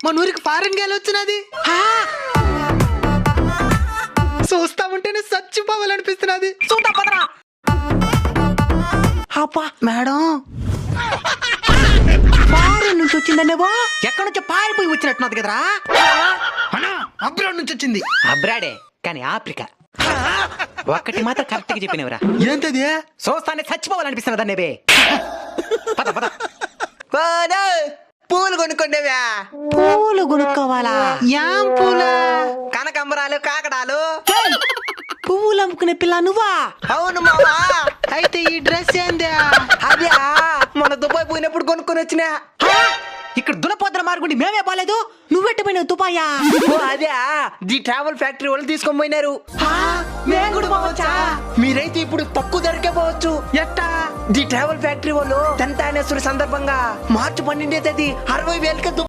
మన ఊరికి foreign Gayle వచ్చినది. చూస్తా ఉంటేనే చచ్చిపోవాలనిపిస్తున్నది. చూద్దాం పదరా. అబ్బా మేడం ఫారెన్ నుంచి వచ్చిందనేవో, ఎక్కడి నుంచో పారిపోయి వచ్చినట్టున్నది కదరా. అబ్రాడ్ నుంచి వచ్చింది. అబ్రాడే కానీ ఆఫ్రికా. ఒక్కటి మాత్రం కరెక్ట్ గా చెప్పినవరా. ఏంటది? చూస్తానే చచ్చిపోవాలనిపిస్తున్నది అన్నేవే. పద పద. పూలు కొనుక్కోండివా. పూలు కొనుక్కోవాలా? యాం పూలా? కనకంబరాలు, కాకడాలు. పువ్వులు అమ్ముకునే పిల్ల నువ్వా? అవును మావా. అయితే ఈ డ్రెస్ ఏందా? అదే మన దుబాయ్ పోయినప్పుడు కొనుక్కొని వచ్చినా. ఇక్కడ దునపోద్ర మార్గుండి మేమే బాలేదు, నువ్వెట్టిపోయినావు దుబాయా? అదే ది ట్రావెల్ ఫ్యాక్టరీ వాళ్ళు తీసుకొని పోయినారు. మేము కూడా పోవచ్చా? మీరైతే ఇప్పుడు తక్కువ ధరకే పోవచ్చు. ఎట్టా? ది ట్రావెల్ ఫ్యాక్టరీ వాళ్ళు 10th యానివర్సరీ సందర్భంగా మార్చి 12వ తేదీ 60,000కి